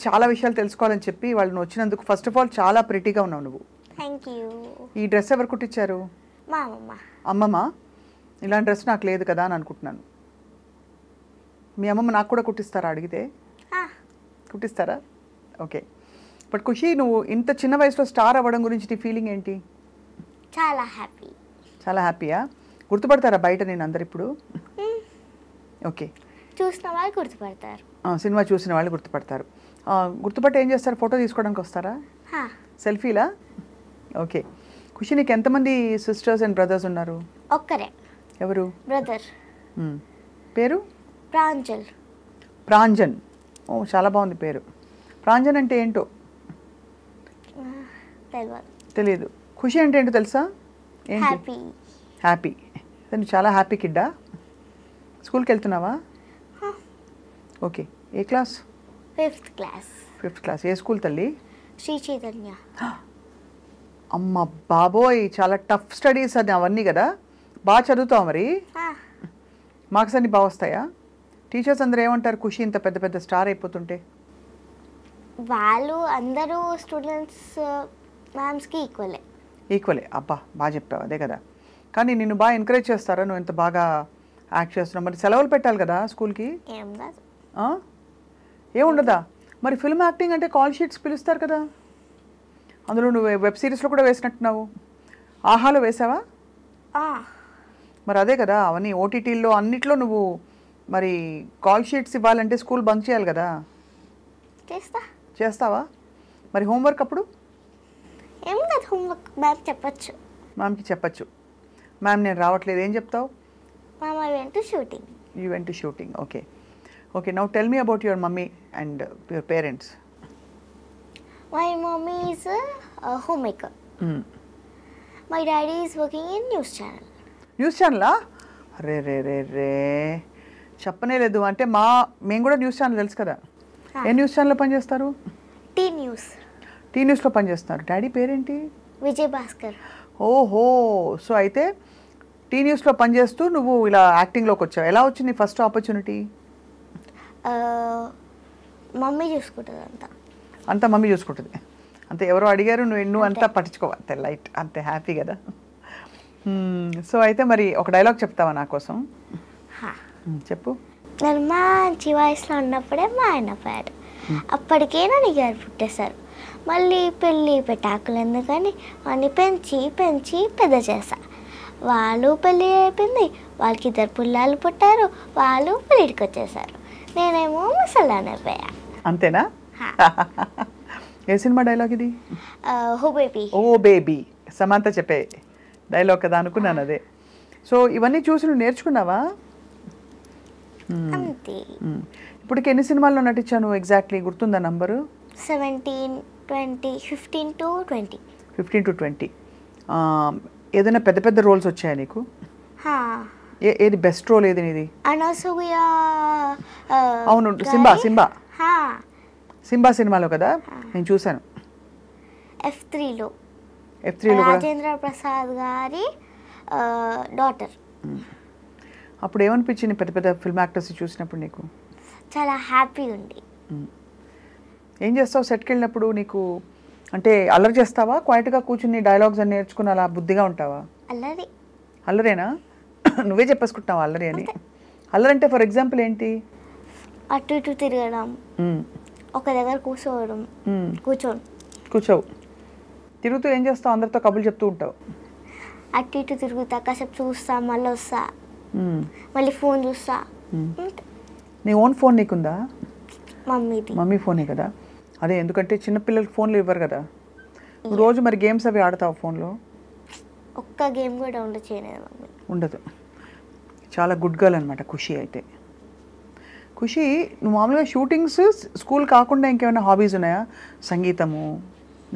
చాలా విషయాలు తెలుసుకోవాలని చెప్పి వాళ్ళని వచ్చినందుకు. ఫస్ట్ ఆఫ్ ఆల్ చాలా ప్రిటీగా ఉన్నావు నువ్వు. Thank you. ఈ డ్రెస్ ఎవరు కుట్టించారు? మా అమ్మమ్మ. అమ్మమ్మ. ఇలాంటి డ్రెస్ నాకు లేదు కదా అని అనుకుంటున్నాను. మీ అమ్మమ్మ నాకు కూడా కుట్టిస్తారా అడిగితే? కుట్టిస్తారా? ఓకే. బట్ ఖుషి, నువ్వు ఇంత చిన్న వయసులో స్టార్ అవ్వడం గురించి నీ ఫీలింగ్ ఏంటి? చాలా హ్యాపీ. చాలా హ్యాపీయా? గుర్తుపడతారా బయట నేను అందరు ఇప్పుడు? ఓకే. చూసిన వాళ్ళు గుర్తుపడతారు. సినిమా చూసిన వాళ్ళు గుర్తుపడతారు. గుర్తుపట్టి ఏం చేస్తారు? ఫోటో తీసుకోవడానికి వస్తారా? సెల్ఫీలా? ఓకే. ఖుషి, నీకు ఎంతమంది సిస్టర్స్ అండ్ బ్రదర్స్ ఉన్నారు? ఒక్కరే. ఎవరు? బ్రదర్. పేరు? ప్రాంజల్. ప్రాంజన్. ఓ, చాలా బాగుంది పేరు. ప్రాంజన్ అంటే ఏంటో తెలియదు. ఖుషి అంటే ఏంటో తెలుసా? హ్యాపీ. హ్యాపీ. నువ్వు చాలా హ్యాపీ కిడ్డా? స్కూల్కి వెళ్తున్నావా? ఓకే. ఏ class? 5th class. 5th class. ఏ స్కూల్ తల్లి? శ్రీ చైతన్య. అమ్మ బాబోయ్, చాలా టఫ్ స్టడీస్ అది అవన్నీ కదా. బాగా చదువుతావు మరి? మార్క్స్ అన్నీ బాగా వస్తాయా? టీచర్స్ అందరూ ఏమంటారు ఖుషి ఇంత పెద్ద పెద్ద స్టార్ అయిపోతుంటే? వాళ్ళు అందరూ స్టూడెంట్స్ మ్యామ్స్కి ఈక్వలే. అబ్బా, బాగా చెప్పావు. అదే కదా. కానీ నిన్ను బాగా ఎంకరేజ్ చేస్తారా నువ్వు ఇంత బాగా యాక్ట్ చేస్తున్నావు? మరి సెలవులు పెట్టాలి కదా స్కూల్కి? ఏముండదా? మరి ఫిల్మ్ యాక్టింగ్ అంటే కాల్ షీట్స్ పిలుస్తారు కదా. అందులో నువ్వు వెబ్ సిరీస్లో కూడా వేసినట్టున్నావు. ఆహాలో వేసావా? మరి అదే కదా, అవన్నీ ఓటీటీల్లో అన్నిట్లో నువ్వు మరి కాల్ షీట్స్ ఇవ్వాలంటే స్కూల్ బంక్ చేయాలి కదా. చేస్తావా? మరి హోంవర్క్ అప్పుడు? హోంవర్క్ మ్యామ్కి చెప్పచ్చు. మ్యామ్ నేను రావట్లేదు ఏం చెప్తావు? Mom, I went to shooting. You went to shooting, okay. Okay, now tell me about your mummy and your parents. My mommy is a homemaker. My daddy is working in news channel. News channel? రే చెప్పనే లేదు. అంటే మేము కూడా news channel తెలుసు కదా. ఏ news ఛానల్లో పనిచేస్తారు? Tea న్యూస్లో పనిచేస్తున్నారు. డాడీ పేరేంటి? విజయ్ భాస్కర్. ఓహో, సో అయితే టీ న్యూస్లో పనిచేస్తూ నువ్వు ఇలా యాక్టింగ్లోకి వచ్చావు. ఎలా వచ్చింది ఫస్ట్ ఆపర్చునిటీ? మమ్మీ చూసుకుంటుంది. అంతా మమ్మీ చూసుకుంటుంది. అంతే, ఎవరో అడిగారు నువ్వు అంతా పట్టించుకో, అంతే లైట్, అంతే హ్యాపీ కదా. సో అయితే మరి ఒక డైలాగ్ చెప్తావా నా కోసం? చెప్పు. నేను మంచి వయసులో ఉన్నప్పుడే మా ఆయన పోయాడు. అప్పటికే నన్ను గారు పుట్టేశారు. మళ్ళీ పెళ్ళి పెటాకులు ఎందుకని వాడిని పెంచి పెద్ద చేశా. వాళ్ళు పెళ్ళి అయిపోయింది, వాళ్ళకి 2 పిల్లలు పుట్టారు, వాళ్ళు పెళ్ళికి వచ్చేసారు. నేనేమో ముసలాన్ అయిపోయా. అంతేనా? ఏ సినిమా డైలాగ్ ఇది? ఓ బేబీ. సమంత చెప్పే డైలాగ్ కదా అనుకున్నాను. అదే. సో ఇవన్నీ చూసి నువ్వు నేర్చుకున్నావా? అంతే. ఇప్పటికి ఎన్ని సినిమాల్లో నటించాను ఎగ్జాక్ట్లీ గుర్తుందా నంబరు? 17, 20, 15 to 20. 15 to 20. ఏదైనా పెద్ద పెద్ద రోల్స్ వచ్చాయా నీకు? ఏది బెస్ట్ రోల్ ఏది నీది? అనసూయ. అవును, సింబా సినిమాలో కదా నేను చూశాను. F3లో రాజేంద్ర ప్రసాద్ గారి డాటర్. అప్పుడు ఏమనిపించింది పెద్ద పెద్ద ఫిల్మ్ యాక్టర్స్ చూసినప్పుడు నీకు? చాలా హ్యాపీ ఉంది. ఏం చేస్తావు సెట్కి వెళ్ళినప్పుడు? నీకు అంటే అల్లరి చేస్తావా, క్వైట్గా కూర్చుని డైలాగ్స్ అని నేర్చుకుని అలా బుద్ధిగా ఉంటావా? అల్లరేనా? నువ్వే చెప్పేసుకుంటున్నావు అల్లరి అని. అల్లరి అంటే ఫర్ ఎగ్జాంపుల్ ఏంటి? అటు ఇటు తిరగడం, ఒక దగ్గర కూర్చోవు. తిరుగుతూ ఏం చేస్తావు? అందరితో కబుర్లు చెప్తూ ఉంటావు. అటు ఇటు తిరుగుతా, కాసేపు చూస్తా, మళ్ళీ వస్తా, మళ్ళీ ఫోన్ చూస్తా. నీ ఓన్ ఫోన్ నీకుందా? మమ్మీ ఫోనే కదా. అదే, ఎందుకంటే చిన్నపిల్లలకి ఫోన్లు ఇవ్వరు కదా. రోజు మరి గేమ్స్ అవి ఆడతావు ఫోన్లో? ఒక్క గేమ్ కూడా డౌన్లోడ్ చేయలేదు మమ్మీ. ఉండదు. చాలా గుడ్ గర్ల్ అనమాట ఖుషి. అయితే ఖుషి, నువ్వు మామూలుగా షూటింగ్స్ స్కూల్ కాకుండా ఇంకేమైనా హాబీస్ ఉన్నాయా? సంగీతము,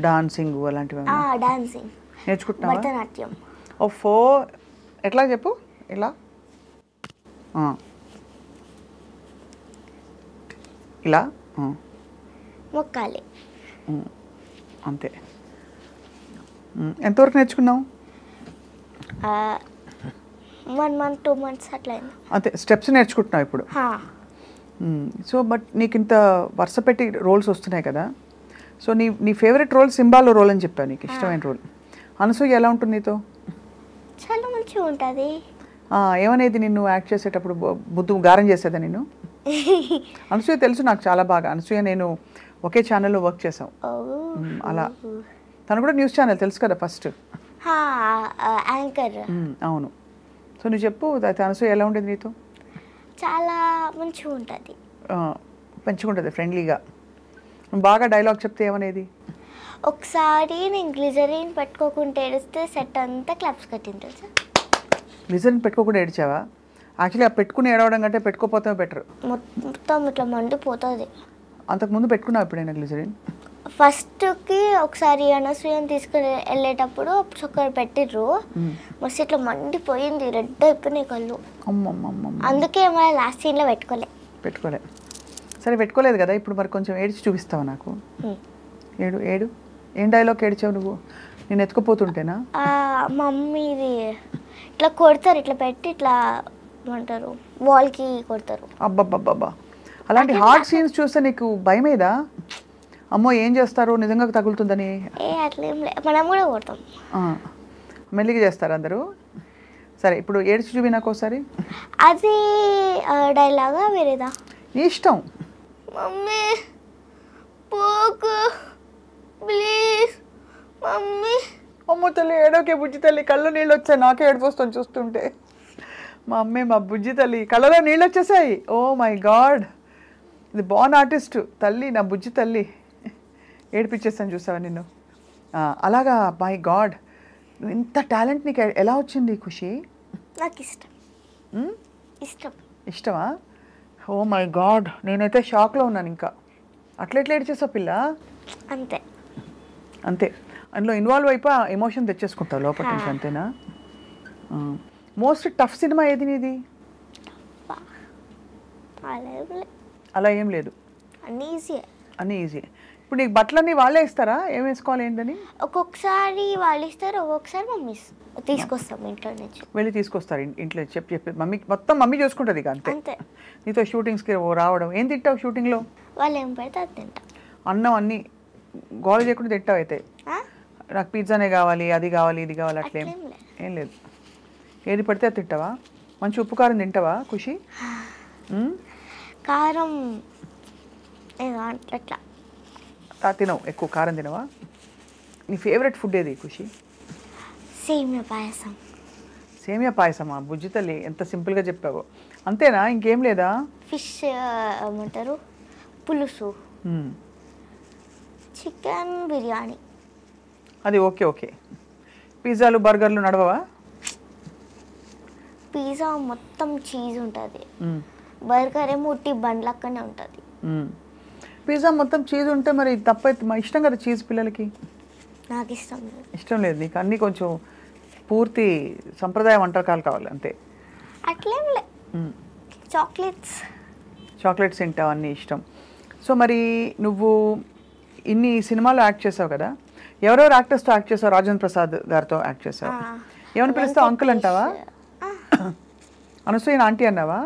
డాన్సింగ్ అలాంటివి డాన్సింగ్ నేర్చుకుంటున్నావా? భరతనాట్యం. ఓఫో, ఎట్లా చెప్పు? ఇలా ఇలా మొక్కాలి అంతే. ఎంతవరకు నేర్చుకున్నావు? 1 month 2 months అట్లా. అంతే, స్టెప్స్ నేర్చుకుంటున్నావు ఇప్పుడు. సో బట్ నీకు ఇంత వరుస పెట్టి రోల్స్ వస్తున్నాయి కదా, సో నీ ఫేవరెట్ రోల్ సింబాలో రోల్ అని చెప్పాను, నీకు ఇష్టమైన రోల్. అనసూయ ఎలా ఉంటుంది నీతో? చాలా మంచిగా ఉంటుంది. ఏమనేది నిన్ను యాక్ట్ చేసేటప్పుడు? బుద్ధు గారం చేసేదా నిన్ను? అనసూయ తెలుసు నాకు చాలా బాగా. అనసూయ నేను ఒకే ఛానల్లో వర్క్ చేసాం. అలా తను కూడా న్యూస్ ఛానల్ తెలుసు కదా ఫస్ట్ యాంకర్. అవును. సో నువ్వు చెప్పు, అయితే అనసూయ ఎలా ఉండేది నీతో? చాలా మంచిగా ఉంటుంది. మంచిగా ఉంటుంది, ఫ్రెండ్లీగా. బాగా డైలాగ్ చెప్తే ఏమనేది? ఒకసారి నేను గ్లిజరిన్ పెట్టుకోకుండా ఏడిస్తే సెట్ అంతా క్లాప్స్ కట్టింది తెలుసా. గ్లిజరిన్ పెట్టుకోకుండా ఏడ్చావా? యాక్చువల్లీ ఆ పెట్టుకుని ఏడవడం కంటే పెట్టుకోపోతే బెటర్. మొత్తం ఇట్లా మండిపోతుంది. అంతకుముందు పెట్టుకున్నావు ఎప్పుడైనా గ్లిజరిన్? ఫస్ట్కి ఒకసారి అనసూయని తీసుకుని వెళ్ళేటప్పుడు ఒకరు పెట్టిర్రు, మస్తు ఇట్లా మండిపోయింది, రెడ్ అయిపోయినాయి కళ్ళు. అందుకే మళ్ళీ లాస్ట్ సీన్లో పెట్టుకోలే. సరే పెట్టుకోలేదు కదా, ఇప్పుడు మరి కొంచెం ఏడ్చి చూపిస్తావా నాకు? ఏడు ఏం డైలాగ్ ఏడ్చావు నువ్వు? నేను ఎత్తుకుపోతుంటేనా? మమ్మీది ఇట్లా కొడతారు, ఇట్లా పెట్టి ఇట్లా ఏమంటారు వాల్కి కొడతారు. అబ్బబ్బబ్బబ్బా, అలాంటి హార్డ్ సీన్స్ చూస్తే నీకు భయమేదా? అమ్మో ఏం చేస్తారు, నిజంగా తగులుతుందని? అట్లేం లేదు, మనం కూడా కొడతాం. మెల్లిగా చేస్తారు అందరూ. సరే ఇప్పుడు ఏడ్చి చూపి నాకు ఒకసారి. అది డైలాగా వేరేదా? నీ ఇష్టం. మమ్మీ పోకు ప్లీజ్ మమ్మీ. అమ్మో తల్లి ఏడోకే బుజ్జి తల్లి, కళ్ళు నీళ్ళు వచ్చాయి, నాకే ఏడుపు వస్తుంది చూస్తుంటే. మా అమ్మే మా బుజ్జి తల్లి కళ్ళలో నీళ్ళు వచ్చేసాయి. ఓ మై గాడ్, ఇది బాన్ ఆర్టిస్ట్ తల్లి, నా బుజ్జి తల్లి. ఏడిపించేస్తాను చూసావా నిన్ను? అలాగా. మై గాడ్, ఇంత టాలెంట్ నీకు ఎలా వచ్చింది ఖుషి? నాకు ఇష్టమా? ఓ మై గాడ్, నేనైతే షాక్లో ఉన్నాను. ఇంకా అట్లా ఏడ్చేసావు పిల్ల? అంతే, అందులో ఇన్వాల్వ్ అయిపో ఎమోషన్ తెచ్చేసుకుంటావు లోపల నుంచి, అంతేనా? మోస్ట్ టఫ్ సినిమా ఏది నీది? అలా ఏం లేదు, అన్నీ ఈజీ. ఇప్పుడు నీకు బట్టలన్నీ వాళ్ళే ఇస్తారా, ఏం వేసుకోవాలి ఏంటని? ఒక్కొక్కసారి వాళ్ళు ఇస్తారు, ఒక్కొక్కసారి మమ్మీ తీసుకొస్తాం ఇంట్లో నుంచి. వెళ్ళి తీసుకొస్తారు ఇంట్లో చెప్పి మమ్మీ, మొత్తం మమ్మీ చూసుకుంటుంది ఇక, అంతే. నీతో షూటింగ్స్కి రావడం. ఏం తింటావు షూటింగ్లో? వాళ్ళు ఏం పెడితే అది తింటా. అన్నం అన్నీ గోల చేయకుండా తింటావు అయితే? నాకు పిజ్జానే కావాలి, అది కావాలి, ఇది కావాలి, అట్లేం ఏం లేదు, ఏది పడితే అది తింటావా? మంచి ఉప్పు కారం తింటావా ఖుషి? కారం అట్లా తినవు, ఎక్కువ కారం తినవా? నీ ఫేవరెట్ ఫుడ్ ఏది ఖుషి? సేమియా పాయసం. సేమియా పాయసమా? బుజ్జి తల్లి ఎంత సింపుల్గా చెప్పావు. అంతేనా, ఇంకేం లేదా? ఫిష్ ఏమంటారు, పులుసు, చికెన్ బిర్యానీ. అది ఓకే. పిజ్జాలు బర్గర్లు నడవవా? పిజ్జా మొత్తం చీజ్ ఉంటుంది, బర్గర్ ఏమో ఉట్టి బండ్లక్కనే ఉంటుంది. పిజ్జా మొత్తం చీజ్ ఉంటే మరి తప్పైతే మా ఇష్టం కదా చీజ్ పిల్లలకి. నాకు ఇష్టం లేదు నీకు? అన్నీ కొంచెం పూర్తి సంప్రదాయ వంటకాలు కావాలి అంతే? అట్లేం లే, చాక్లెట్స్ తింటావు, అన్నీ ఇష్టం. సో మరి నువ్వు ఇన్ని సినిమాలో యాక్ట్ చేసావు కదా, ఎవరెవరు యాక్టర్స్తో యాక్ట్ చేసావు? రాజేంద్ర ప్రసాద్ గారితో యాక్ట్ చేసావు. ఏమని పిలుస్తావు? అంకుల్ అంటావా? అనసూయ ఆంటీ అన్నావా?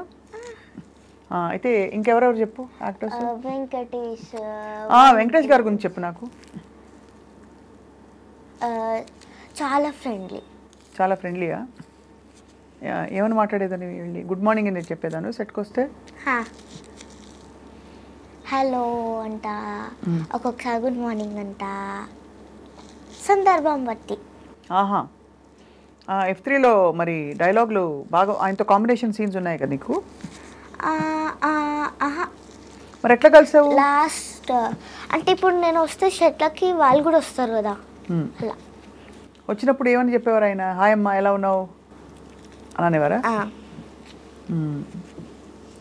అయితే ఇంకెవరెవరు చెప్పు యాక్టర్స్? వెంకటేష్ గారి గురించి చెప్పు నాకు. చాలా ఫ్రెండ్లీయా? ఏమని మాట్లాడేదని వెళ్ళి గుడ్ మార్నింగ్ అని చెప్పేదాను సెట్కి వస్తే? హలో అంట, ఒక్కొక్కసారి గుడ్ మార్నింగ్ అంట, సందర్భం బట్టి. F3లో మరి డైలాగులు బాగా ఆయనతో కాంబినేషన్ సీన్స్ ఉన్నాయి కదా నీకు? మరి ఎట్లా కలిసావు? లాస్ట్ అంటే ఇప్పుడు నేను వస్తే షెట్లకి వాళ్ళు కూడా వస్తారు కదా, అలా వచ్చినప్పుడు ఏమని చెప్పేవారు ఆయన? హాయ్ అమ్మా ఎలా ఉన్నావు అనేవారా?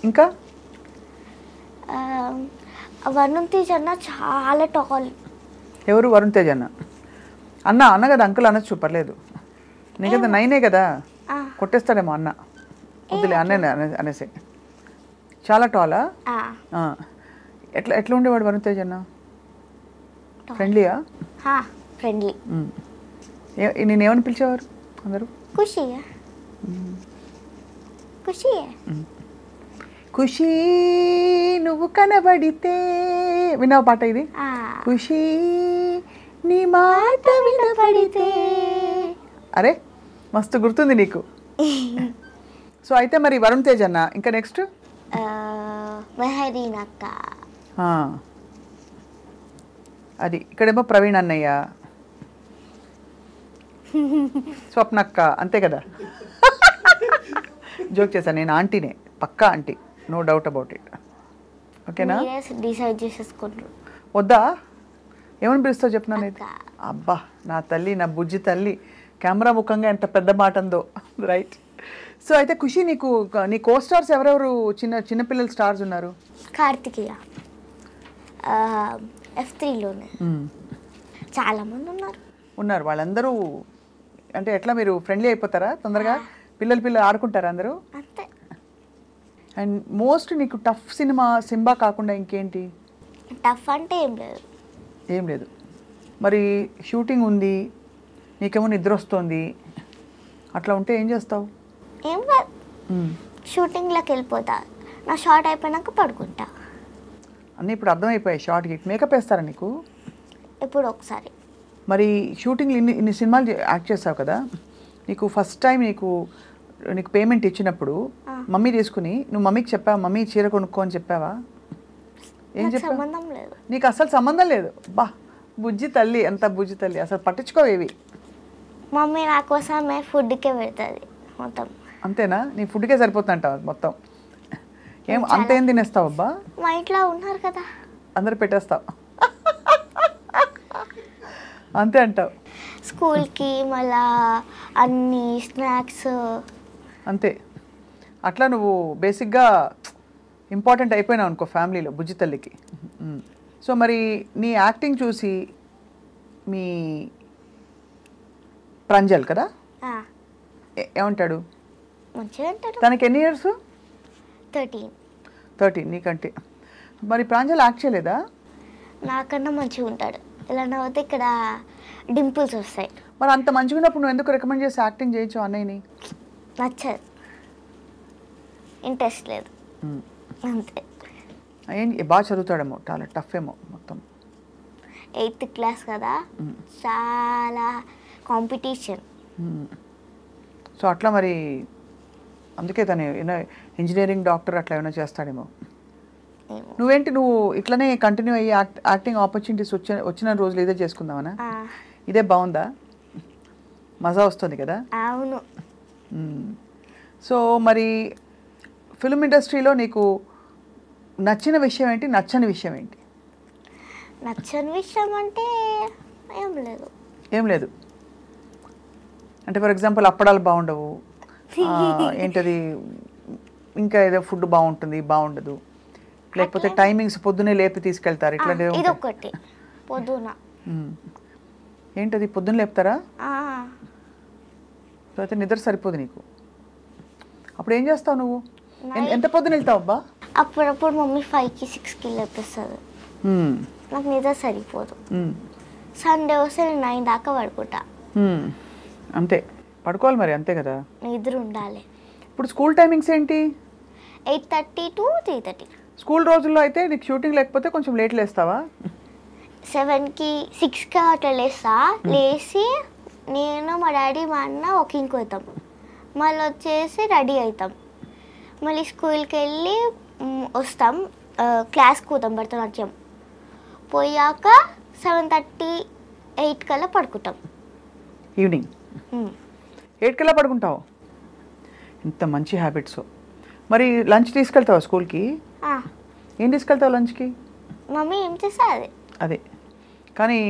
ఇంకా వరుణ్ తేజ్ అన్న చాలా టాల్. ఎవరు? వరుణ్ తేజ్ అన్న కదా, అంకుల్ అనొచ్చు పర్లేదు. నీకదా నైనే కదా, కొట్టేస్తాడేమో అన్న. వద్దులే అన్నే అనేసి. చాలా టాలా? ఎట్లా ఉండేవాడు వరుణ్ తేజ్ అన్న? ఫ్రెండ్లీయా? ఫ్రెండ్లీ. నేనేమని పిలిచేవారు అందరూ? ఖుషి. ఖుషి నువ్వు కనబడితే విన్నావు పాట ఇది? ఖుషి నీ మాట వినబడితే. అరే మస్తు గుర్తుంది నీకు. సో అయితే మరి వరుణ్ తేజ్ అన్న, ఇంకా నెక్స్ట్ మెహరీనక్క, అది ఇక్కడేమో ప్రవీణ్ అన్నయ్య, స్వప్నక్క, అంతే కదా? జోక్ చేశాను, నేను ఆంటీనే, పక్కా aunty, no doubt about it. ఓకేనా? డిసైడ్ చేసేసుకుంటారు. వద్దా? ఏమని పిలుస్తావు చెప్పినాను అయితే. అబ్బా నా తల్లి, నా బుజ్జి తల్లి, కెమెరా ముఖంగా ఎంత పెద్ద మాట ఉందో. రైట్. సో అయితే ఖుషి, నీకు నీ కో స్టార్స్ ఎవరెవరు చిన్నపిల్లల స్టార్స్ ఉన్నారు? కార్తికేయ F3లోనే చాలా మంది ఉన్నారు. వాళ్ళందరూ అంటే ఎట్లా మీరు ఫ్రెండ్లీ అయిపోతారా తొందరగా? పిల్లలు ఆడుకుంటారా అందరూ? అంతే. అండ్ మోస్ట్ నీకు టఫ్ సినిమా సింబా కాకుండా ఇంకేంటి? టఫ్ అంటే ఏం లేదు. మరి షూటింగ్ ఉంది, నీకేమో నిద్ర వస్తుంది, అట్లా ఉంటే ఏం చేస్తావు? ఏం కాదు, షూటింగ్లోకి వెళ్ళిపోతా, నా షార్ట్ అయిపోయినాక పడుకుంటా. అన్నీ ఇప్పుడు అర్థమైపోయాయి. షార్ట్కి మేకప్ వేస్తారా నీకు? ఇప్పుడు ఒకసారి. మరి షూటింగ్లు ఇన్ని సినిమాలు యాక్ట్ చేస్తావు కదా, నీకు ఫస్ట్ టైం నీకు పేమెంట్ ఇచ్చినప్పుడు మమ్మీ తీసుకుని నువ్వు మమ్మీకి చెప్పావా, మమ్మీ చీర కొనుక్కో అని చెప్పావా? ఏం చెప్పావు? సంబంధం లేదు. నీకు అసలు సంబంధం లేదు? బా బుజ్జి తల్లి, ఎంత బుజ్జి తల్లి, అసలు పట్టించుకోవేవి. మమ్మీ నా కోసమే ఫుడ్కే పెడుతుంది మొత్తం. అంతేనా? నీ ఫుడ్కే సరిపోతుందంటావు మొత్తం? ఏం అంతేం తినేస్తావు అబ్బా? మా ఇంట్లో ఉన్నారు కదా, అందరు పెట్టేస్తావు, అంతే అంటావు. స్కూల్కి మళ్ళా అన్ని స్నాక్స్ అంతే. అట్లా నువ్వు బేసిక్గా ఇంపార్టెంట్ అయిపోయినావు అనుకో ఫ్యామిలీలో, బుజ్జి తల్లికి. సో మరి నీ యాక్టింగ్ చూసి మీ ప్రంజల్ కదా ఏమంటాడు? మంచిగా అంటాడు. తనకి ఎన్ని ఇయర్స్? 13. నీకంటే. మరి ప్రాంజల్ యాక్ట్ చేయలేదా? నాకన్నా మంచిగా ఉంటాడు. ఇలా నవ్వుతే ఇక్కడ డింపుల్స్ వస్తాయి. మరి అంత మంచిగా ఉన్నప్పుడు నువ్వు ఎందుకు రికమెండ్ చేసి యాక్టింగ్ చేయొచ్చు అన్నయ్యని? నచ్చదు, ఇంట్రెస్ట్ లేదు అంతే. బాగా చదువుతాడేమో, చాలా టఫ్ ఏమో మొత్తం. 8th క్లాస్ కదా, చాలా కాంపిటీషన్. సో అట్లా మరి అందుకే తను ఇంజనీరింగ్ డాక్టర్ అట్లా ఏమైనా చేస్తాడేమో. నువ్వేంటి, నువ్వు ఇట్లనే కంటిన్యూ అయ్యి యాక్టింగ్ ఆపర్చునిటీస్ వచ్చిన రోజులు ఇదే చేసుకుందామనా? ఇదే బాగుందా? మజా వస్తుంది కదా? అవును. సో మరి ఫిల్మ్ ఇండస్ట్రీలో నీకు నచ్చిన విషయం ఏంటి, నచ్చని విషయం ఏంటి? నచ్చని విషయం అంటే ఏం లేదు. అంటే ఫర్ ఎగ్జాంపుల్ అప్పడాలు బాగుండవు, ఏంటది ఇంకా ఏదో ఫుడ్ బాగుండదు, లేకపోతే టైమింగ్స్ పొద్దునే లేపి తీసుకెళ్తారు, ఇట్లా ఇదొకటి. పొద్దున ఏంటది పొద్దున్న లేపుతారా? అయితే నిద్ర సరిపోదు నీకు. అప్పుడు ఏం చేస్తావు నువ్వు? ఎంత పొద్దున వెళ్తావు అబ్బా? అప్పుడప్పుడు మమ్మీ 5కి 6కి లేపిస్తుంది, నాకు నిద్ర సరిపోదు. సండే వస్తే నేను 9 దాకా పడుకుంటా. అంతే, పడుకోవాలి మరి, అంతే కదా, నిద్ర ఉండాలి. ఇప్పుడు స్కూల్ టైమింగ్స్ ఏంటి? 8:30 to 3:30. స్కూల్ రోజుల్లో అయితే నీకు షూటింగ్ లేకపోతే కొంచెం లేట్ లేస్తావా? 7కి 6కి అట్లా లేచి నేను మా డాడీ మా అన్న వాకింగ్కి పోతాం, మళ్ళీ వచ్చేసి రెడీ అవుతాం, మళ్ళీ స్కూల్కి వెళ్ళి వస్తాం, క్లాస్కి పోతాం భరతనాట్యం, పోయాక 7:30 8 కల్లా పడుకుంటాం. ఈవినింగ్ 8 కల్లా పడుకుంటావు? ఇంత మంచి హ్యాబిట్స్. మరి లంచ్ తీసుకెళ్తావా స్కూల్కి? ఏం తీసుకెళ్తావు లంచ్కి? మమ్మీ ఏం చేస్తా అదే. కానీ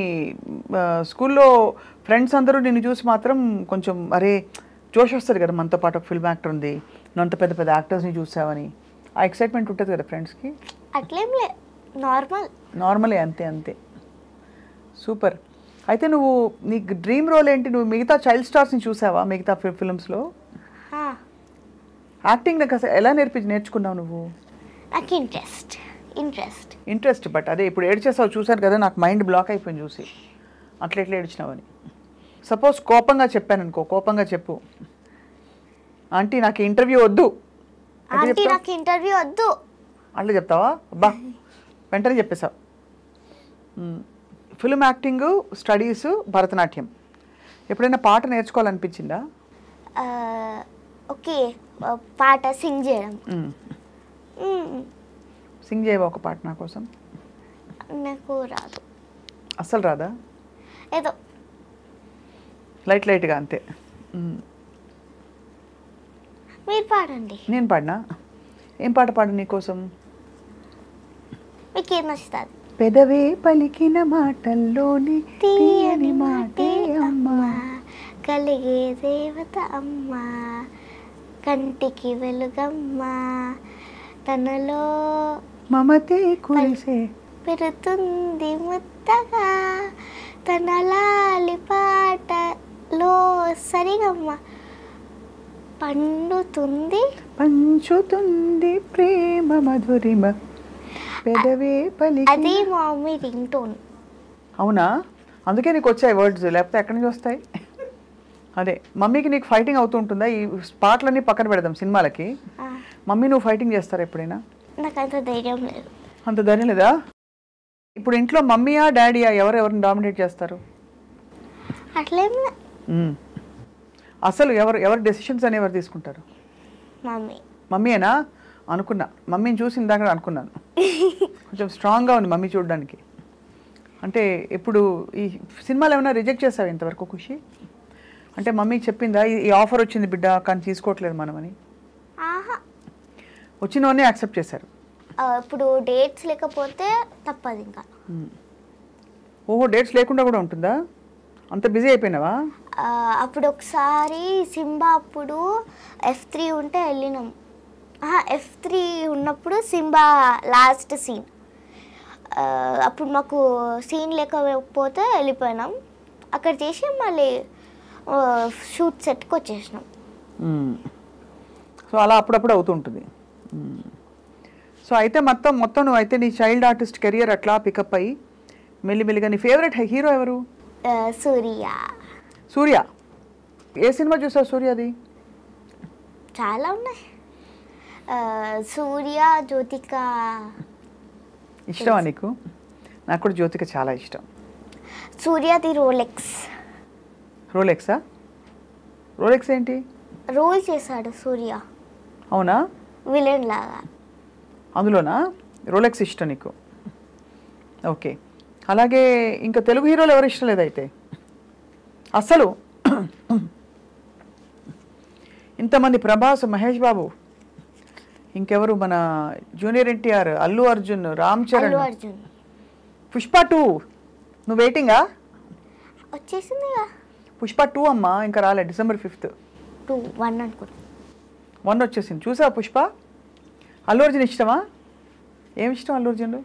స్కూల్లో ఫ్రెండ్స్ అందరూ నిన్ను చూసి మాత్రం కొంచెం అరే జోష్ వస్తుంది కదా, మనతో పాటు ఒక ఫిల్మ్ యాక్టర్ ఉంది, నువ్వు అంత పెద్ద పెద్ద యాక్టర్స్ని చూసావని ఆ ఎక్సైట్మెంట్ ఉంటుంది కదా ఫ్రెండ్స్కి? అట్లేం లే, నార్మలే, అంతే. సూపర్. అయితే నువ్వు నీకు డ్రీమ్ రోల్ ఏంటి? నువ్వు మిగతా చైల్డ్ స్టార్స్ని చూసావా మిగతా ఫిల్మ్స్లో? యాక్టింగ్ నాకు అసలు ఎలా నేర్చుకున్నావు నువ్వు? నాకు ఇంట్రెస్ట్ బట్ అదే ఇప్పుడు ఏడ్చేసావు చూసాను కదా, నాకు మైండ్ బ్లాక్ అయిపోయింది చూసి, అట్లా ఎట్లా ఏడ్చినావని. సపోజ్ కోపంగా చెప్పాను అనుకో, కోపంగా చెప్పు, ఆంటీ నాకు ఇంటర్వ్యూ వద్దు ఆంటీ నాకు ఇంటర్వ్యూ వద్దు అట్లా చెప్తావా? అబ్బా వెంటనే చెప్పేశావు. Film acting, studies, Bharatanatyam. ఎప్పుడైనా పాట నేర్చుకోవాలనిపించిందా? ఓకే, పాట సింగ్ చేయడం. సింగ్ చేయవా ఒక పాట నా కోసం? నాకు రాదు. అస్సలు రాదా? ఏదో లైట్గా అంతే. మీరు పాడండి. నేను పాడినా? ఏం పాట పాడు నీకోసం? మీకేం నచ్చుతుంది? పెదవే పలికిన మాటల్లోని తీయని మాటే అమ్మా, కలిగే దేవత అమ్మా, కంటికి వెలుగమ్మా, తనలో మమతే కురిసే పెరుతుంది ముత్తగా, తన లాలి పాటలో సరిగమ్మ పంచుతుంది ప్రేమ మధురిమ, పెదవే పలికి. అది మా మమ్మీ రింగ్ టోన్. అవునా? అందుకే నీకు వచ్చాయి వర్డ్స్, లేకపోతే ఎక్కడి నుంచి వస్తాయి? అదే మమ్మీకి నీకు ఫైటింగ్ అవుతూ ఉంటుందా? ఈ పాటలన్నీ పక్కన పెడదాం, సినిమాలకి మమ్మీ నువ్వు ఫైటింగ్ చేస్తారా ఎప్పుడైనా? నాకు అంత ధైర్యం లేదు. అంత ధైర్యం లేదా? ఇప్పుడు ఇంట్లో మమ్మీయా డాడీయా ఎవరిని డామినేట్ చేస్తారు? అట్లేం అసలు ఎవరు డెసిషన్స్ అని ఎవరు తీసుకుంటారు? మమ్మీ. మమ్మీయేనా? అనుకున్నా, మమ్మీని చూసి ఇందాక అనుకున్నాను. కొంచెం స్ట్రాంగ్గా ఉంది మమ్మీ చూడడానికి. అంటే ఇప్పుడు ఈ సినిమాలు ఏమైనా రిజెక్ట్ చేసావు ఇంతవరకు ఖుషి? అంటే మమ్మీకి చెప్పిందా ఈ ఆఫర్ వచ్చింది బిడ్డ కానీ తీసుకోవట్లేదు మనమని? వచ్చినవన్నీ యాక్సెప్ట్ చేశారు. ఇప్పుడు డేట్స్ లేకపోతే తప్పదు ఇంకా. ఓహో, డేట్స్ లేకుండా కూడా ఉంటుందా? అంత బిజీ అయిపోయినావా? అప్పుడు ఒకసారి సింబా అప్పుడు F3 ఉంటే వెళ్ళినాం. F3 ఉన్నప్పుడు సింబా లాస్ట్ సీన్, అప్పుడు మాకు సీన్ లేకపోతే వెళ్ళిపోయినాం. అక్కడ చేసి మళ్ళీ షూట్ సెట్కి వచ్చేసినాం. సో అలా అప్పుడప్పుడు అవుతూ ఉంటుంది. సో అయితే మొత్తం నువ్వు అయితే నీ చైల్డ్ ఆర్టిస్ట్ కెరియర్ అట్లా పికప్ అయ్యి మెల్లిమెల్లిగా. నీ ఫేవరెట్ హీరో ఎవరు? సూర్య. ఏ సినిమా చూసావు సూర్యది? చాలా ఉన్నాయి. సూర్య, జ్యోతిక. ఇష్టమా నీకు? నాకు కూడా జ్యోతిక చాలా ఇష్టం. సూర్యది రోలెక్స్. రోలెక్సా? రోలెక్స్ ఏంటి? రోల్ చేశాడు సూర్య. అవునా? విలన్ లాగా. అందులోనా? రోలెక్స్ ఇష్టం నీకు? ఓకే. అలాగే ఇంకా తెలుగు హీరోలు ఎవరు ఇష్టం లేదైతే అసలు? ఇంతమంది, ప్రభాస్, మహేష్ బాబు, ఇంకెవరు, మన జూనియర్ ఎన్టీఆర్, అల్లు అర్జున్, రామ్ చరణ్, పుష్ప 2. నువ్వు వెయిటింగా? వచ్చేసిందిగా పుష్ప 2 అమ్మా, ఇంకా రాలే. December 5th. 1 అనుకుంటా. 1 వచ్చేసింది. చూసావా పుష్ప? అల్లు అర్జున్ ఇష్టమా? ఏమి ఇష్టం అల్లు అర్జున్లో?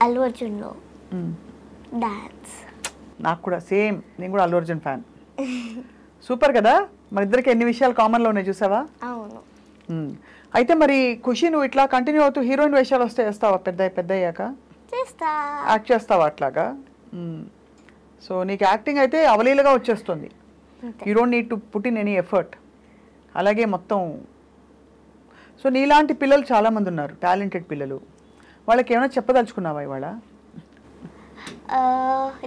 అల్లు అర్జున్లో డాన్స్. నాకు కూడా సేమ్, నేను కూడా అల్లు అర్జున్ ఫ్యాన్. సూపర్ కదా, మన ఇద్దరికి ఎన్ని విషయాలు కామన్లో ఉన్నాయి చూసావా? అవును. అయితే మరి ఖుషి, నువ్వు ఇట్లా కంటిన్యూ అవుతూ హీరోయిన్ వేషాలు వస్తే వేస్తావా పెద్ద అయ్యాక? యాక్ట్ చేస్తావా అట్లాగా? సో నీకు యాక్టింగ్ అయితే అవలీలగా వచ్చేస్తుంది. You don't need to put in any effort. అలాగే మొత్తం. సో నీలాంటి పిల్లలు చాలామంది ఉన్నారు, టాలెంటెడ్ పిల్లలు. వాళ్ళకి ఏమైనా చెప్పదలుచుకున్నావా ఇవాళ?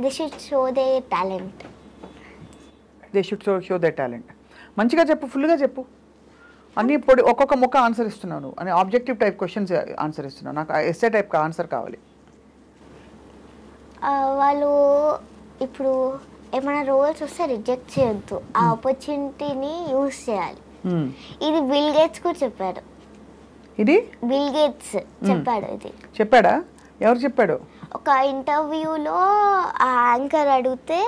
They should show their talent. They should show their talent. మంచిగా చెప్పు, ఫుల్గా చెప్పు. అన్నీ ఒక్కొక్క మొక్క ఆన్సర్ ఇస్తున్నాను అని ఆబ్జెక్టివ్ టైప్ క్వశ్చన్స్ ఆన్సర్ ఇస్తున్నాను. నాకు ఎస్ఏ టైప్ ఆన్సర్ కావాలి. వాళ్ళు ఇప్పుడు ఏమైనా రోల్స్ వస్తే రిజెక్ట్ చేయొద్దు, ఆ ఆపర్చునిటీని యూజ్ చేయాలి. ఇది బిల్ గేట్స్ కూడా చెప్పాడు. ఇది బిల్ గేట్స్ చెప్పాడు. ఇది చెప్పాడా? ఎవరు చెప్పాడు? ఒక ఇంటర్వ్యూలో ఆ యాంకర్ అడిగితే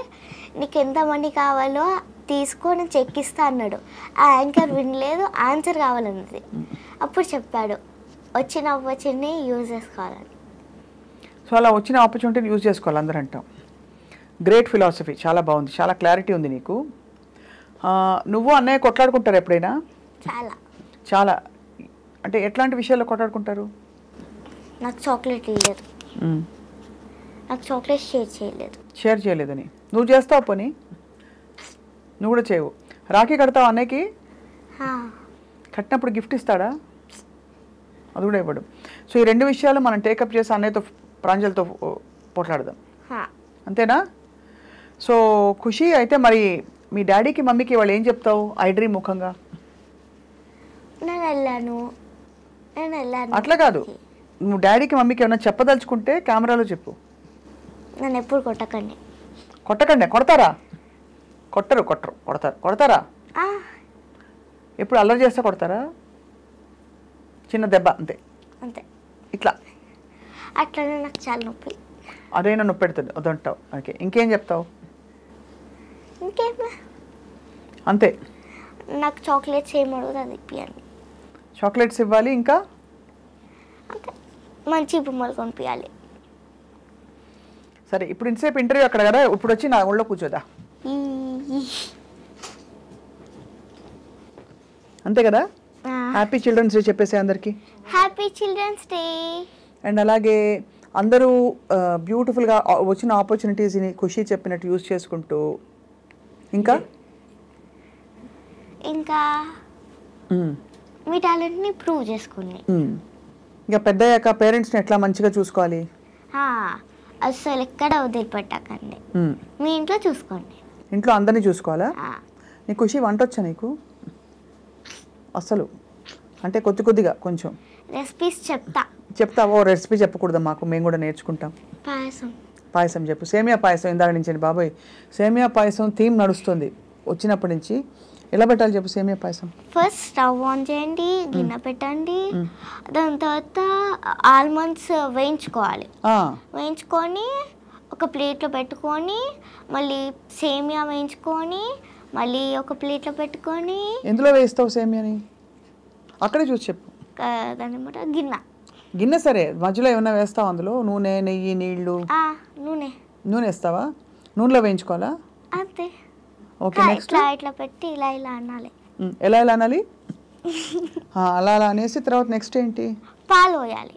నీకు ఎంతమంది కావాలో తీసుకొని చెక్ ఇస్తా అన్నాడు. ఆ యాంకర్ వినలేదు, ఆన్సర్ కావాలన్నది. అప్పుడు చెప్పాడు వచ్చిన ఆపర్చునిటీ యూజ్ చేసుకోవాలని. సో అలా వచ్చిన ఆపర్చునిటీని యూజ్ చేసుకోవాలి అందరూ అంటాం. గ్రేట్ ఫిలాసఫీ, చాలా బాగుంది, చాలా క్లారిటీ ఉంది నీకు. నువ్వు అన్నయ్య కొట్లాడుకుంటారు ఎప్పుడైనా? చాలా. అంటే ఎట్లాంటి విషయాల్లో కొట్లాడుకుంటారు? నాకు చాక్లెట్ ఇవ్వలేదు, నాకు చాక్లెట్ షేర్ చేయలేదని. నువ్వు చేస్తావు పని? నువ్వు కూడా చేయవు. రాఖీ కడతావు అన్నయ్యకి? కట్టినప్పుడు గిఫ్ట్ ఇస్తాడా? అది కూడా ఇవ్వడు. సో ఈ 2 విషయాలు మనం టేకప్ చేసి అన్నయ్యతో ప్రాంజల్తో పోట్లాడదాం, అంతేనా? సో ఖుషి, అయితే మరి మీ డాడీకి మమ్మీకి వాళ్ళు ఏం చెప్తావు ఐ డ్రీమ్ ముఖంగా? అట్లా కాదు, నువ్వు డాడీకి మమ్మీకి ఏమైనా చెప్పదలుచుకుంటే కెమెరాలో చెప్పు. నన్ను ఎప్పుడు కొట్టకండి. కొట్టకండి. కొడతారా? కొడతారా? ఎప్పుడు అల్లరి చేస్తే కొడతారా? చిన్న దెబ్బ అంతే. ఇట్లా అట్లనే నాకు చాలా నొప్పి. అదైనా నొప్పి పెడుతుంది వద్దంటావు. ఓకే, ఇంకేం చెప్తావు? అంతే. నాకు చాక్లెట్స్ ఏం అడుగుతుంది ఇప్పియండి. చాక్లెట్స్ ఇవ్వాలి, ఇంకా అంతే, మంచి బొమ్మలు కొనిపించాలి. సరే, ఇప్పుడు ఇంతసేపు ఇంటర్వ్యూ అక్కడ కదా, ఇప్పుడు వచ్చి నా ఒళ్ళో కూర్చోదా, అంతే కదా? హ్యాపీ చిల్డ్రన్స్ డే చెప్పేసే అందరికి. Happy children's day. అండ్ అలాగే అందరూ బ్యూటిఫుల్గా వచ్చిన ఆపర్చునిటీస్ని ఖుషి చెప్పినట్టు యూజ్ చేసుకుంటూ, ఇంకా మీ టాలెంట్ని ప్రూవ్ చేసుకోండి. ఇంకా పెద్దయ్యాక పేరెంట్స్ని ఎట్లా మంచిగా చూసుకోవాలి, అసలు ఎక్కడ వదిలిపెట్టకండి. మీ ఇంట్లో చూసుకోండి. ఇంట్లో అందరినీ చూసుకోవాలా? నీకు ఖుషి వంట వచ్చా నీకు? అసలు అంటే కొద్దిగా కొంచెం రెసిపీస్ చెప్తావో? రెసిపీ చెప్పకూడదు మాకు, మేము కూడా నేర్చుకుంటాం. పాయసం చెప్పు. సేమియా పాయసం ఇందాక నుంచి బాబోయ్, సేమియా పాయసం థీమ్ నడుస్తుంది వచ్చినప్పటి నుంచి. ఎలా పెట్టాలి చెప్పు సేమియా పాయసం? ఫస్ట్ స్టవ్ ఆన్ చేయండి, గిన్నె పెట్టండి, దాని తర్వాత ఆల్మండ్స్ వేయించుకోవాలి. వేయించుకొని ఒక ప్లేట్లో పెట్టుకొని, మళ్ళీ సేమియా వేయించుకొని, మళ్ళీ ఒక ప్లేట్లో పెట్టుకొని. ఎందులో వేస్తావు సేమియాని? అక్కడే చూసి చెప్పు. దాని గిన్నె సరే, మధ్యలో ఏమైనా వేస్తావు అందులో? నూనె, నెయ్యి, నీళ్లు? నూనె వేస్తావా? నూనెలో వేయించుకోవాలా? అంతే. ఓకే, నెక్స్ట్ ఇట్లా పెట్టి ఇలా అనాలి. ఎలా అనాలి? అలా అనేసి తర్వాత నెక్స్ట్ ఏంటి? పాలు పోయాలి.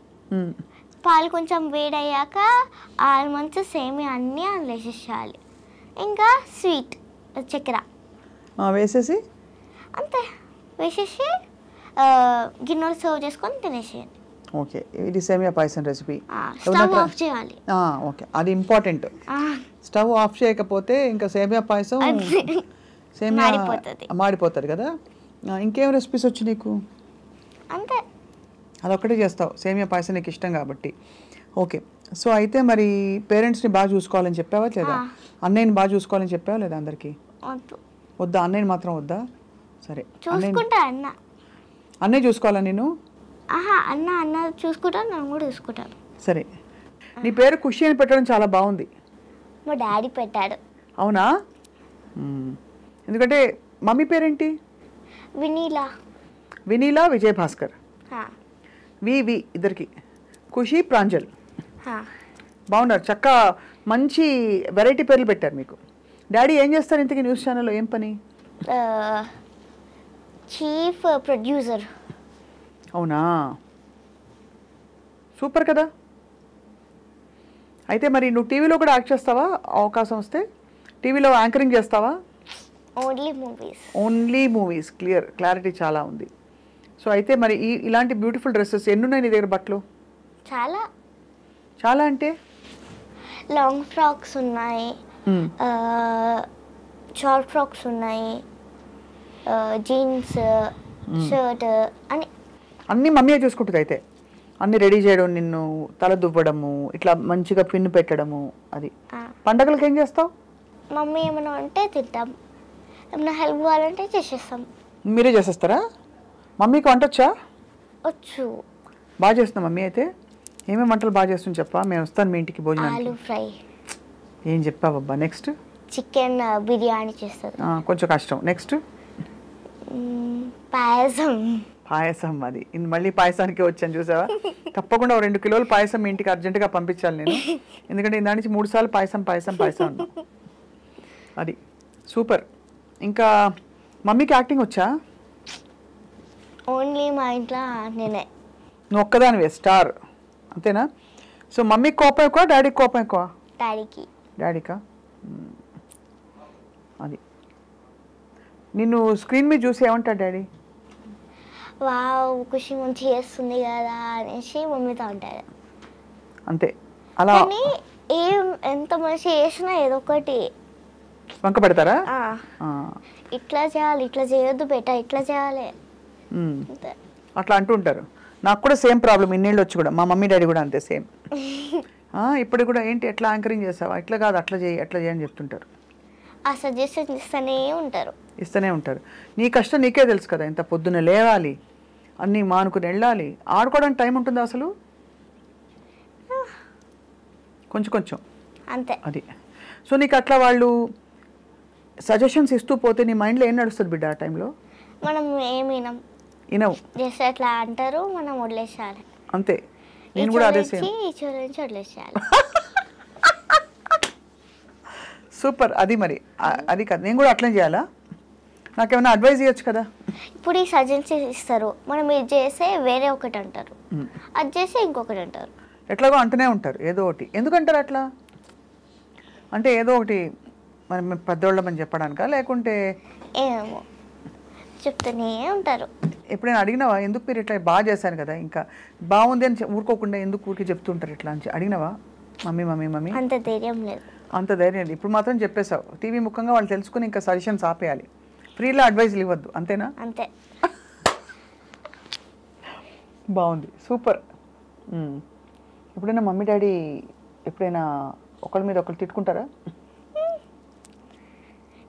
పాలు కొంచెం వేడయ్యాక ఆల్మండ్స్ సేమియా అన్నీ అందులో వేసేసేయాలి. ఇంకా స్వీట్ చక్కెర వేసేసి అంతే వేసేసి గిన్నెలు సర్వ్ చేసుకొని తినేసేయండి. ఓకే, ఇది సేమియా పాయసం రెసిపీ. స్టవ్ ఆఫ్ చేయాలి. ఓకే, అది ఇంపార్టెంట్. స్టవ్ ఆఫ్ చేయకపోతే ఇంకా సేమియా పాయసం మాడిపోతుంది కదా. ఇంకేం రెసిపీస్ వచ్చి నీకు? అంతే, అదొక్కటే చేస్తావు. సేమియా పాయసం నీకు ఇష్టం కాబట్టి. ఓకే, సో అయితే మరి పేరెంట్స్ని బాగా చూసుకోవాలని చెప్పావా లేదా? అన్నయ్యని బాగా చూసుకోవాలని చెప్పావా లేదా? అందరికీ వద్దా? అన్నయ్యని మాత్రం వద్దా? సరే, అన్నయ్య చూసుకోవాలా నేను? అన్న చూసుకుంటాను, నన్ను కూడా చూసుకుంటాను. సరే, నీ పేరు ఖుషి అని పెట్టడం చాలా బాగుంది. మా డాడీ పెట్టాడు. అవునా? ఎందుకంటే మమ్మీ పేరేంటి? వినీలా విజయభాస్కర్. వి ఇద్దరికి ఖుషి ప్రాంజల్. బాగున్నారు, చక్కగా మంచి వెరైటీ పేర్లు పెట్టారు మీకు. డాడీ ఏం చేస్తారు ఇంతకీ న్యూస్ ఛానల్లో? ఏం పని? Chief producer. అవునా, సూపర్ కదా. అయితే మరి నువ్వు టీవీలో కూడా యాక్ట్ చేస్తావా అవకాశం వస్తే? టీవీలో యాంకరింగ్ చేస్తావా? Only movies. క్లారిటీ చాలా ఉంది. సో అయితే మరి ఇలాంటి బ్యూటిఫుల్ డ్రెస్సెస్ ఎన్ని ఉన్నాయి నీ దగ్గర బట్టలు? చాలా అంటే లాంగ్ ఫ్రాక్స్ ఉన్నాయి, షార్ట్ ఫ్రాక్స్ ఉన్నాయి, జీన్స్, షర్ట్, అన్నీ మమ్మీయే చూసుకుంటుంది. అయితే అన్నీ రెడీ చేయడం, నిన్ను తల దువ్వడము, ఇట్లా మంచిగా పిన్ను పెట్టడము, అది. పండగలకి ఏం చేస్తావు? మమ్మీ ఏమైనా అంటే తింటాం, ఏమైనా హెల్ప్ కావాలంటే చేసేస్తాం. మీరే చేసేస్తారా? మమ్మీకి వంట వచ్చా? వచ్చు, బాగా చేస్తున్నా మమ్మీ. అయితే ఏమేమి వంటలు బాగా చేస్తుంది చెప్పా, మేము వస్తాను మీ ఇంటికి భోజనం. ఆలూ ఫ్రై. ఏం చెప్పావబ్బా? నెక్స్ట్ చికెన్ బిర్యానీ చేస్తుంది, కొంచెం కష్టం. నెక్స్ట్ పాయసం. అది మళ్ళీ పాయసానికి వచ్చాను చూసావా? తప్పకుండా 2 కిలోలు పాయసం మీ ఇంటికి అర్జెంటుగా పంపించాలి నేను, ఎందుకంటే దాని నుంచి 3 సార్లు పాయసం అన్నా. అది సూపర్. ఇంకా మమ్మీకి యాక్టింగ్ వచ్చా? ఓన్లీ మా ఇంట్లో నేనే. నువ్వు ఒక్కదానివే స్టార్, అంతేనా? సో మమ్మీకి కోపం ఎక్కువ, డాడీకి కోపం ఎక్కువ? డాడీకా? అది. నిన్ను స్క్రీన్ మీద చూసి ఏమంటాడు డాడీ? వావ్ ఖుషి మంచిగా చేస్తుంది కదా అనేసి మమ్మీతో అంటారు. అంతే. అలా కానీ ఎంత మంచిగా చేసినా ఏదో ఒకటి వంక పెడతారా? ఇట్లా చేయాలి, ఇట్లా చేయొద్దు బేటా, ఇట్లా చేయాలి అట్లా అంటూ ఉంటారు. నాకు కూడా సేమ్ ప్రాబ్లం, ఇన్నేళ్ళు వచ్చి కూడా మా మమ్మీ డాడీ కూడా అంతే సేమ్. ఇప్పుడు కూడా ఏంటి ఎట్లా యాంకరింగ్ చేస్తావా, ఇట్లా కాదు అట్లా చేయి అట్లా చేయి అని చెప్తుంటారు. ఆ సజెషన్ ఇస్తూనే ఉంటారు. నీ కష్టం నీకే తెలుసు కదా, ఇంత పొద్దున్న లేవాలి, అన్నీ మానుకుని వెళ్ళాలి, ఆడుకోవడానికి టైం ఉంటుందా అసలు? కొంచెం అంతే. అది. సో నీకు అట్లా వాళ్ళు సజెషన్స్ ఇస్తూ పోతే నీ మైండ్లో ఏం నడుస్తుంది బిడ్డ ఆ టైంలో? మనం వినవు, జస్ట్ అట్లా అంటారు, మనం వదిలేసేయాలి అంతే. నేను కూడా అదే సేమ్. వదిలేసేయాలి. సూపర్. అది మరి అది కాదు, నేను కూడా అట్లనే చేయాలా? నాకేమైనా అడ్వైజ్ ఇవ్వచ్చు కదా. ఇప్పుడు ఈ సజెషన్స్ ఇస్తారు, మనం ఇది చేస్తే వేరే ఒకటి అంటారు, అది చేస్తే ఇంకొకటి అంటారు, ఎట్లాగో అంటూనే ఉంటారు ఏదో ఒకటి. ఎందుకంటారు అట్లా? అంటే ఏదో ఒకటి మరి మేము పెద్దోళ్ళమని చెప్పడానికా, లేకుంటే ఏమో చెప్తూనే ఉంటారు. ఎప్పుడైనా అడిగినావా, ఎందుకు మీరు ఇట్లా బాగా చేశాను కదా, ఇంకా బాగుంది అని ఊరుకోకుండా ఎందుకు ఊరికి చెప్తుంటారు ఇట్లా అని అడిగినావా? మమ్మీ అంత ధైర్యం లేదు. అంత ధైర్యం లేదు. ఇప్పుడు మాత్రం చెప్పేశావు. టీవీ ముఖంగా వాళ్ళు తెలుసుకుని ఇంకా సజెషన్స్ ఆపేయాలి, ఫ్రీలో అడ్వైజ్లు ఇవ్వద్దు, అంతేనా? అంతే. బాగుంది, సూపర్. ఎప్పుడైనా మమ్మీ డాడీ ఎప్పుడైనా ఒకరి మీద ఒకరు తిట్టుకుంటారా?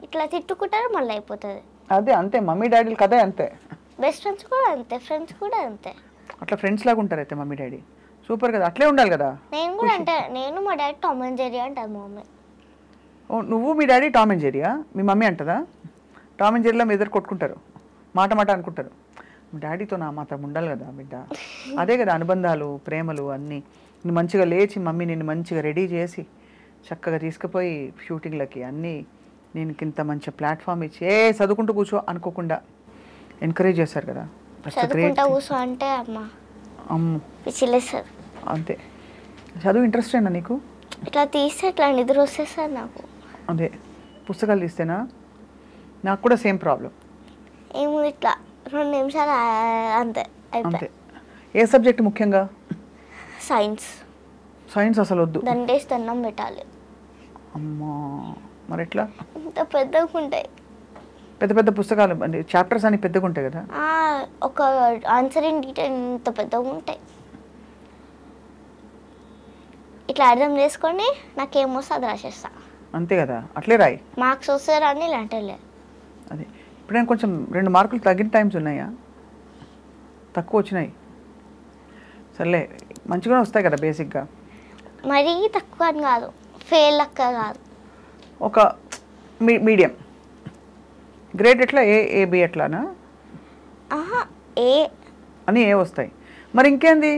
ఇట్లా తిట్టుకుంటారు, మళ్ళీ అయిపోతుంది. అదే అంతే, మమ్మీ డాడీలు కదే అంతే. బెస్ట్ ఫ్రెండ్స్ కూడా అంతే, ఫ్రెండ్స్ కూడా అంతే. అట్లా ఫ్రెండ్స్ లాగా ఉంటారు అయితే మమ్మీ డాడీ. సూపర్ కదా, అట్లే ఉండాలి కదా. నేను కూడా అంటే మా డాడీ టామ్ అండ్ జెర్రీ అంటారు మా మమ్మీ. ఓ నువ్వు మీ డాడీ టామ్ అండ్ జెర్రీయా? మీ మమ్మీ అంటదా? టామ్ అండ్ జెర్రీలో మీ ఇద్దరు కొట్టుకుంటారు, మాట అనుకుంటారు. డాడీతో నా మాత్రం ఉండాలి కదా బిడ్డ. అదే కదా అనుబంధాలు, ప్రేమలు అన్నీ. నువ్వు మంచిగా లేచి మమ్మీ నిన్ను మంచిగా రెడీ చేసి చక్కగా తీసుకుపోయి షూటింగ్లకి అన్నీ నేను ఇంత మంచి ప్లాట్ఫామ్ ఇచ్చి చదువుకుంటూ కూర్చో అనుకోకుండా ఎంకరేజ్ చేశారు కదా. కూర్చో అంటే అంతే. చదువు ఇంట్రెస్ట్ అయినా నీకు? ఇట్లా తీస్తే ఇట్లా నిద్ర వస్తే సార్ నాకు. అదే పుస్తకాలు తీస్తేనా? నాకు కూడా సేమ్ ప్రాబ్లం. ఏమో ఇట్లా 2 నిమిషాలు అంతే. అంతే. ఏ సబ్జెక్ట్ ముఖ్యంగా? సైన్స్ అసలు వద్దు, దండేసి దండం పెట్టాలి. అమ్మా మరి ఎట్లా? ఇంత పెద్దగా ఉంటాయి, పెద్ద పుస్తకాలు అంటే చాప్టర్స్ అని పెద్దగా ఉంటాయి కదా. ఒక ఆన్సరింగ్ డీటెయిల్ ఇంత పెద్దగా ఉంటాయి. ఇట్లా అర్థం చేసుకొని నాకేమొస్తే అది రాసేస్తా. అంతే కదా, అట్లే రాయి. మార్క్స్ వస్తారా అని ఇలాంటి. అదే ఇప్పుడు నేను కొంచెం 2 మార్కులు తగ్గిన టైమ్స్ ఉన్నాయా? తక్కువ వచ్చినాయి. సర్లే మంచిగానే వస్తాయి కదా బేసిక్గా. మరీ తక్కువ అని కాదు, ఫెయిల్ లెక్క కాదు, ఒక మీడియం. గ్రేడ్ ఎట్లా? A B ఎట్లానా? ఏ అని ఏ వస్తాయి. మరి ఇంకేంది?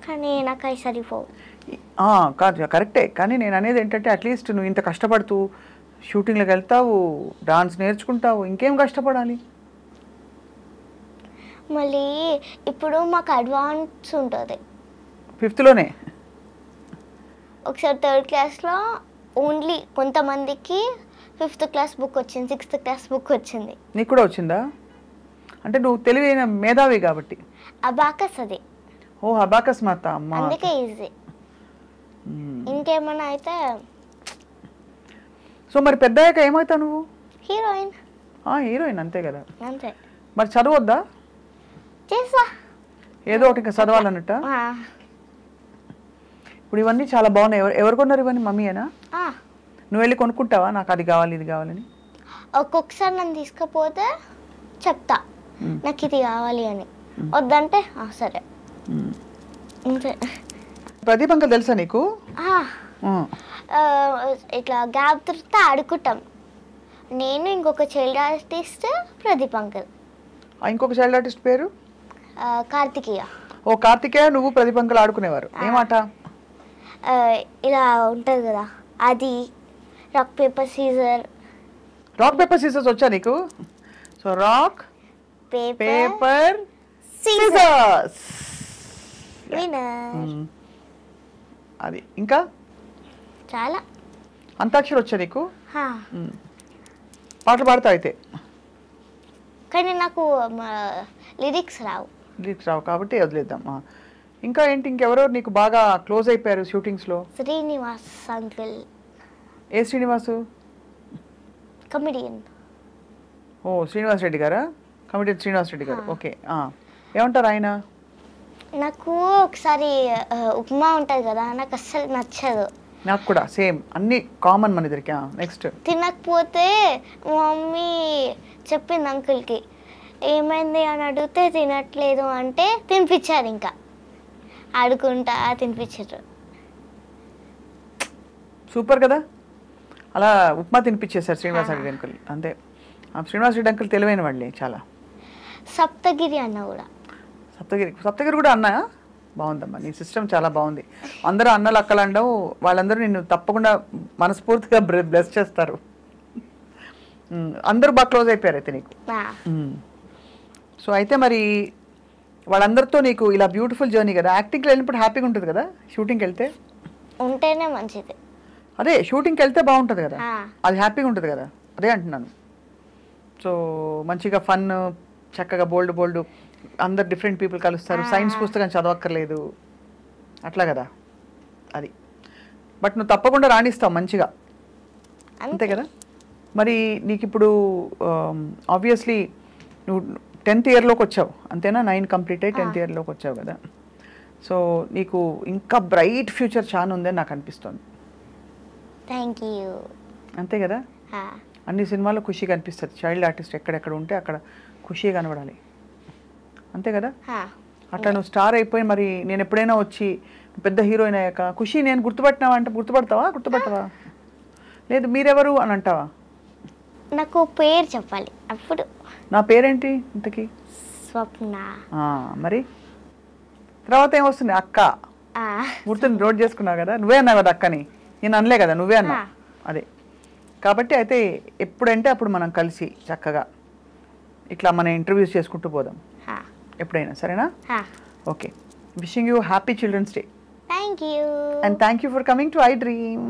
కానీ నాకు అవి సరిపోవు. కాదు కరెక్టే, కానీ నేను అనేది ఏంటంటే అట్లీస్ట్ నువ్వు ఇంత కష్టపడుతూ షూటింగ్లకు వెళ్తావు, డాన్స్ నేర్చుకుంటావు, ఇంకేం కష్టపడాలి? మళ్ళీ ఇప్పుడు మాకు అడ్వాన్స్ ఉంటుంది 5th ఒకసారి 3rd క్లాస్లో ఓన్లీ కొంతమందికి 5th క్లాస్ బుక్ వచ్చింది, 6th క్లాస్ బుక్ వచ్చింది. నీకు కూడా వచ్చిందా? అంటే నువ్వు తెలివైన మేధావి కాబట్టి. అబాకస్ అది. అబాకస్ మాత అమ్మ, అందుకే ఈజీ. ఇంకేమన్నా అయితే. సో మరి పెద్దయ్యాక ఏమవుతావు నువ్వు? హీరోయిన్. హీరోయిన్ అంతే కదా. అంతే. మరి చదవద్దా? చేసా ఏదో ఒకటి ఇంకా చదవాలన్నట్ట. ఇప్పుడు ఇవన్నీ చాలా బాగున్నాయి. ఎవరు కొన్నారు ఇవన్నీ? మమ్మీయేనా? నువ్వు వెళ్ళి కొనుక్కుంటావా, నాకు అది కావాలి ఇది కావాలని? ఒక్కొక్కసారి నన్ను తీసుకపోతే చెప్తా నాకు ఇది కావాలి అని, వద్దంటే సరే అంతే. ప్రదీప్ అంకుల్ తెలుసా నీకు? ఇట్లా గ్యాప్ దొరికితే ఆడుకుంటాం. నేను ఇంకొక చైల్డ్ ఆర్టిస్ట్ ప్రదీప్ అంకుల్. ఇంకొక చైల్డ్ ఆర్టిస్ట్ పేరు కార్తికేయ. కార్తికేయ నువ్వు ప్రదీప్ అంకుల్ ఆడుకునేవారు? ఏమాట? ఇలా ఉంటుంది కదా, అది rock paper scissor. Rock paper scissors వచ్చా నీకు? సో రాక్ పేపర్ సీజర్స్ అది. ఇంకా చాలా. అంతాక్షరి వచ్చా నీకు? పాటలు పాడతావు అయితే? కానీ నాకు లిరిక్స్ రావు. లిరిక్స్ రావు కాబట్టి వదిలేద్దాం. ఇంకా ఏంటి, ఇంకెవరో నీకు బాగా క్లోజ్ అయిపోయారు షూటింగ్స్లో? శ్రీనివాస్ అంకుల్. ఏ శ్రీనివాసు? కమెడియన్. ఓ శ్రీనివాస్ రెడ్డి గారా? కమిడియన్ శ్రీనివాస్ రెడ్డి గారు. ఓకే, ఏమంటారు ఆయన? నాకు ఒకసారి ఉప్మా ఉంటుంది కదా, నాకు అస్సలు నచ్చదు. నాకు కూడా సేమ్, అన్ని కామన్ మన ఇద్దరికి. నెక్స్ట్ తినకపోతే మమ్మీ చెప్పింది అంకుల్కి, ఏమైంది అని అడిగితే తినట్లేదు అంటే తినిపించారు, ఇంకా ఆడుకుంటా తినిపించారు. సూపర్ కదా, అలా ఉప్మా తినిపించేశారు శ్రీనివాస్ రెడ్డి అంకుల్. అంతే, శ్రీనివాస్ రెడ్డి అంకుల్ తెలివైన వాళ్ళే చాలా. సప్తగిరి అన్న కూడా. సప్తగిరి కూడా అన్న? బాగుందమ్మా, నీ సిస్టమ్ చాలా బాగుంది. అందరూ అన్నలు అక్కలు అండవు, వాళ్ళందరూ నిన్ను తప్పకుండా మనస్ఫూర్తిగా బ్లెస్ చేస్తారు. అందరూ బాగా క్లోజ్ అయిపోయారు అయితే నీకు. సో అయితే మరి వాళ్ళందరితో నీకు ఇలా బ్యూటిఫుల్ జర్నీ కదా. యాక్టింగ్కి వెళ్ళినప్పుడు హ్యాపీగా ఉంటుంది కదా, షూటింగ్కి వెళ్తే ఉంటేనే మంచిది. అదే షూటింగ్కి వెళ్తే బాగుంటుంది కదా, అది హ్యాపీగా ఉంటుంది కదా, అదే అంటున్నాను. సో మంచిగా ఫన్, చక్కగా బోల్డ్ అందరు డిఫరెంట్ పీపుల్ కలుస్తారు, సైన్స్ పుస్తకం చదవక్కర్లేదు, అట్లా కదా అది. బట్ నువ్వు తప్పకుండా రాణిస్తావు మంచిగా, అంతే కదా. మరి నీకు ఇప్పుడు ఆబ్వియస్లీ నువ్వు 10th ఇయర్లోకి వచ్చావు అంతేనా? 9 కంప్లీట్ అయ్యి 10th ఇయర్లోకి వచ్చావు కదా. సో నీకు ఇంకా బ్రైట్ ఫ్యూచర్ చాలా ఉందని నాకు అనిపిస్తుంది. Thank you. అంతే కదా, అన్ని సినిమాల్లో ఖుషి కనిపిస్తుంది. చైల్డ్ ఆర్టిస్ట్ ఎక్కడెక్కడ ఉంటే అక్కడ ఖుషి కనబడాలి, అంతే కదా. అట్లా నువ్వు స్టార్ అయిపోయి మరి నేను ఎప్పుడైనా వచ్చి పెద్ద హీరోయిన్ అయ్యాక ఖుషి నేను గుర్తుపట్టినావా అంటే గుర్తుపడతావా? లేదు మీరెవరు అని అంటావా? నాకు పేరు చెప్పాలి అప్పుడు. నా పేరేంటి ఇంతకీ? స్వప్న. మరి తర్వాత ఏమొస్తుంది? అక్క. గుర్తుని నోట్ చేసుకున్నావు కదా, నువ్వే అన్నావు కదా అక్కని, నేను అనలే కదా, నువ్వే అన్నావు. అదే కాబట్టి అయితే ఎప్పుడంటే అప్పుడు మనం కలిసి చక్కగా ఇట్లా మన ఇంటర్వ్యూస్ చేసుకుంటూ పోదాం ఎప్పుడైనా, సరేనా? Okay, wishing you happy children's day. Thank you. And thank you for coming to I dream.